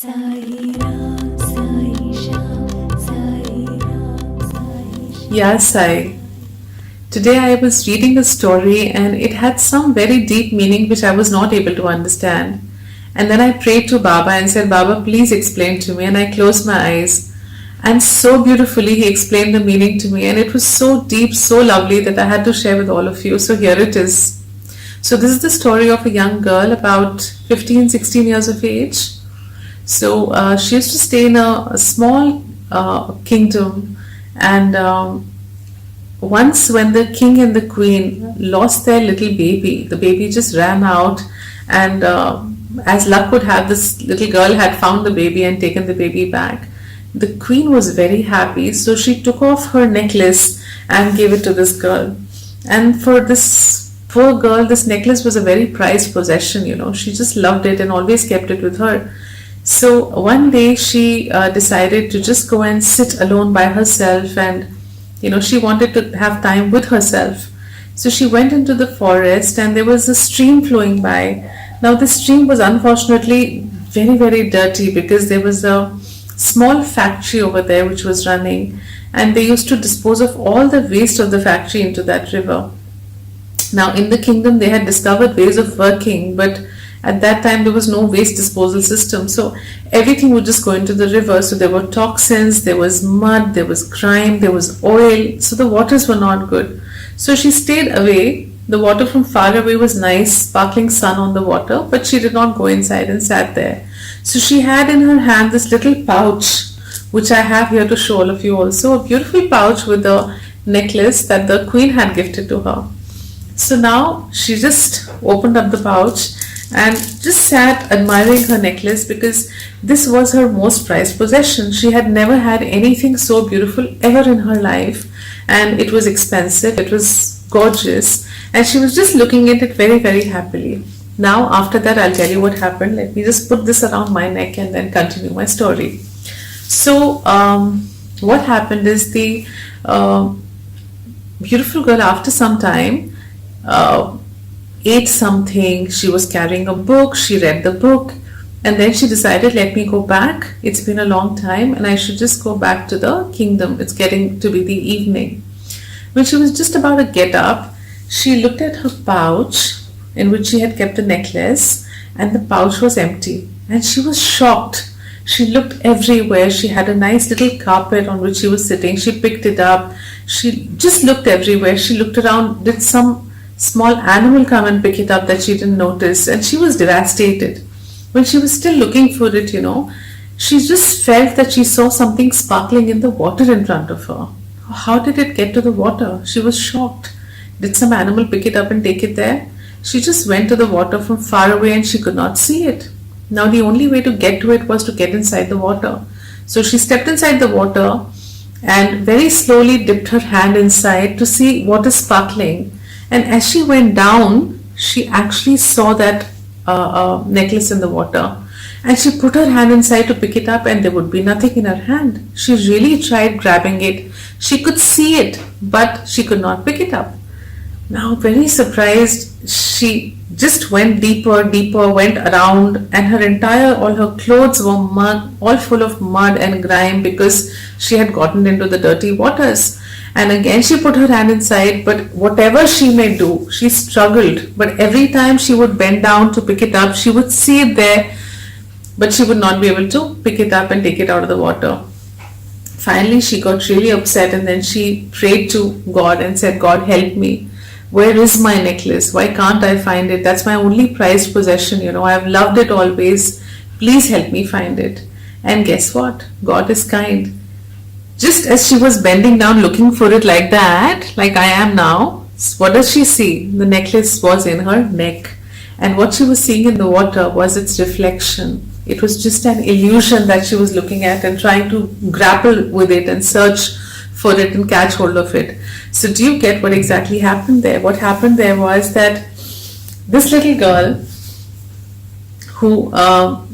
Sai Ram, Sai Sham, Sai Ram, Sai Sham. Yeah, Sai. Today I was reading a story and it had some very deep meaning which I was not able to understand. And then I prayed to Baba and said, Baba, please explain to me. And I closed my eyes. And so beautifully he explained the meaning to me. And it was so deep, so lovely that I had to share with all of you. So here it is. So this is the story of a young girl about 15, 16 years of age. So she used to stay in a small kingdom, and once when the king and the queen lost their little baby, the baby just ran out, and as luck would have, this little girl had found the baby and taken the baby back. The queen was very happy, so she took off her necklace and gave it to this girl. And for this poor girl, this necklace was a very prized possession, She just loved it and always kept it with her. So one day she decided to just go and sit alone by herself, and she wanted to have time with herself. So she went into the forest and there was a stream flowing by. Now the stream was unfortunately very, very dirty because there was a small factory over there which was running, and they used to dispose of all the waste of the factory into that river. Now in the kingdom they had discovered ways of working, but at that time there was no waste disposal system, so everything would just go into the river. So there were toxins, there was mud, there was grime, there was oil, so the waters were not good. So she stayed away. The water from far away was nice, sparkling sun on the water, but she did not go inside and sat there. So she had in her hand this little pouch, which I have here to show all of you also, a beautiful pouch with a necklace that the queen had gifted to her. So now she just opened up the pouch and just sat admiring her necklace, because this was her most prized possession. She had never had anything so beautiful ever in her life, and it was expensive, it was gorgeous, and she was just looking at it very, very happily. Now after that I'll tell you what happened. Let me just put this around my neck and then continue my story. So what happened is the beautiful girl, after some time, ate something. She was carrying a book, she read the book, and then she decided, let me go back. It's been a long time and I should just go back to the kingdom. It's getting to be the evening. When she was just about to get up, she looked at her pouch in which she had kept the necklace, and the pouch was empty, and she was shocked. She looked everywhere. She had a nice little carpet on which she was sitting. She picked it up. She just looked everywhere. She looked around. Did some small animal come and pick it up that she didn't notice? And she was devastated. When she was still looking for it, she just felt that she saw something sparkling in the water in front of her. How did it get to the water? She was shocked. Did some animal pick it up and take it there? She just went to the water from far away and she could not see it. Now the only way to get to it was to get inside the water. So she stepped inside the water and very slowly dipped her hand inside to see what is sparkling. And as she went down, she actually saw that necklace in the water. And she put her hand inside to pick it up, and there would be nothing in her hand. She really tried grabbing it. She could see it, but she could not pick it up. Now, very surprised, she just went deeper, went around, and all her clothes were mud, all full of mud and grime, because she had gotten into the dirty waters. And again she put her hand inside, but whatever she may do, she struggled. But every time she would bend down to pick it up, she would see it there, but she would not be able to pick it up and take it out of the water. Finally she got really upset, and then she prayed to God and said, God, help me. Where is my necklace? Why can't I find it? That's my only prized possession. I've loved it always. Please help me find it. And guess what? God is kind. Just as she was bending down looking for it like that, like I am now, what does she see? The necklace was in her neck. And what she was seeing in the water was its reflection. It was just an illusion that she was looking at and trying to grapple with it and search for it and catch hold of it. So do you get what exactly happened there? What happened there was that this little girl who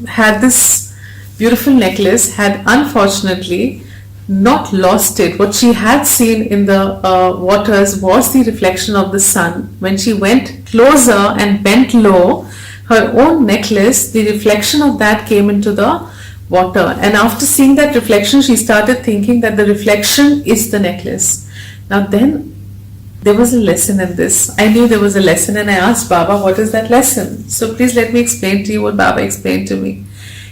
had this beautiful necklace had unfortunately not lost it. What she had seen in the waters was the reflection of the sun. When she went closer and bent low, her own necklace, the reflection of that came into the water. And after seeing that reflection, she started thinking that the reflection is the necklace. Now then, there was a lesson in this. I knew there was a lesson, and I asked Baba, what is that lesson? So please let me explain to you what Baba explained to me.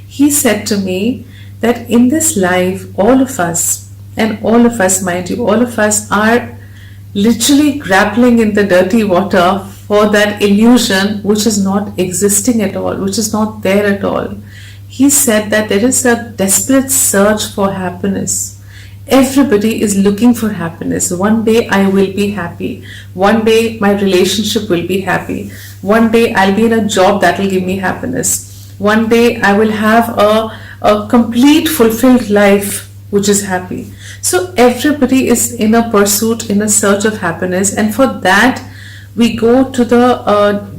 He said to me that in this life, all of us, and all of us, mind you, all of us are literally grappling in the dirty water for that illusion which is not existing at all, which is not there at all. He said that there is a desperate search for happiness. Everybody is looking for happiness. One day I will be happy. One day my relationship will be happy. One day I'll be in a job that will give me happiness. One day I will have a complete fulfilled life which is happy. So everybody is in a pursuit, in a search of happiness, and for that we go to the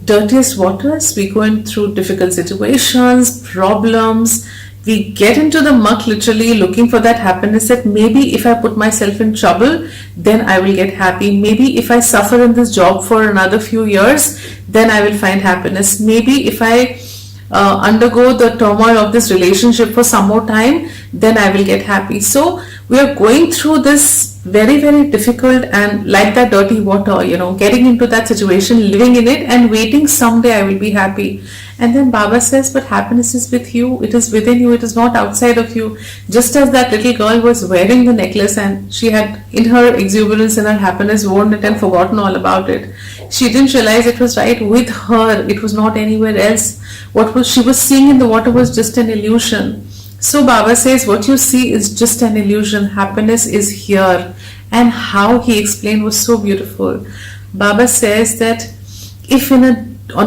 dirtiest waters. We go in through difficult situations, problems. We get into the muck literally looking for that happiness, that maybe if I put myself in trouble, then I will get happy. Maybe if I suffer in this job for another few years, then I will find happiness. Maybe if I undergo the turmoil of this relationship for some more time, then I will get happy. So we are going through this very, very difficult, and like that dirty water, getting into that situation, living in it and waiting someday I will be happy. And then Baba says, but happiness is with you, it is within you, it is not outside of you. Just as that little girl was wearing the necklace and she had, in her exuberance and her happiness, worn it and forgotten all about it. She didn't realize it was right with her, it was not anywhere else. What she was seeing in the water was just an illusion. So Baba says, what you see is just an illusion. Happiness is here. And how he explained was so beautiful. Baba says that if on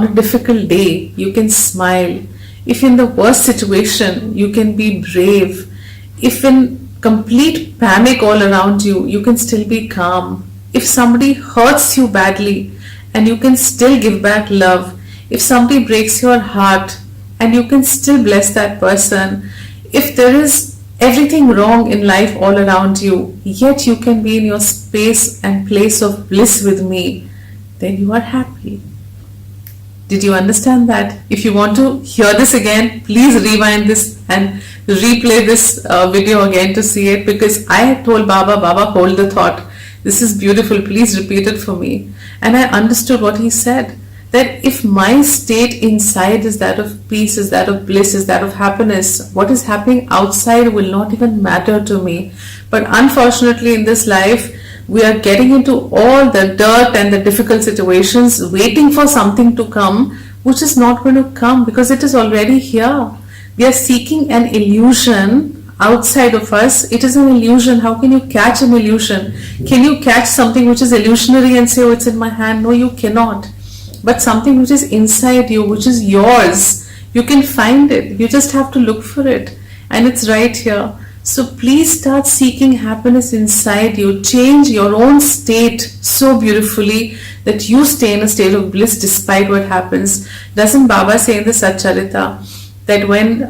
a difficult day you can smile, if in the worst situation you can be brave, if in complete panic all around you, you can still be calm, if somebody hurts you badly and you can still give back love, if somebody breaks your heart and you can still bless that person, if there is everything wrong in life all around you, yet you can be in your space and place of bliss with me, then you are happy. Did you understand that? If you want to hear this again, please rewind this and replay this video again to see it, because I had told Baba, hold the thought. This is beautiful, please repeat it for me. And I understood what he said, that if my state inside is that of peace, is that of bliss, is that of happiness, what is happening outside will not even matter to me. But unfortunately in this life, we are getting into all the dirt and the difficult situations, waiting for something to come, which is not going to come because it is already here. We are seeking an illusion outside of us. It is an illusion. How can you catch an illusion? Can you catch something which is illusionary and say, oh, it's in my hand? No, you cannot. But something which is inside you, which is yours, you can find it. You just have to look for it. And it's right here. So please start seeking happiness inside you. Change your own state so beautifully that you stay in a state of bliss despite what happens. Doesn't Baba say in the Satcharita that when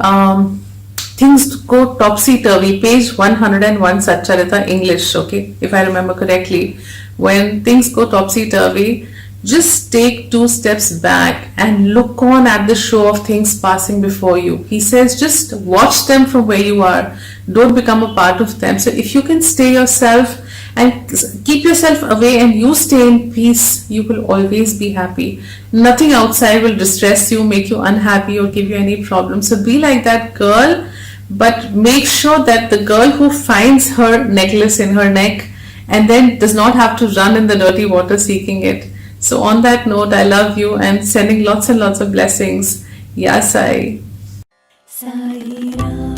things go topsy-turvy, page 101 Satcharita English, okay, if I remember correctly, when things go topsy-turvy, just take 2 steps back and look on at the show of things passing before you. He says just watch them from where you are. Don't become a part of them. So if you can stay yourself and keep yourself away and you stay in peace, you will always be happy. Nothing outside will distress you, make you unhappy or give you any problem. So be like that girl, but make sure that the girl who finds her necklace in her neck and then does not have to run in the dirty water seeking it. So on that note, I love you and sending lots and lots of blessings. Ya Sai. Sai Ram.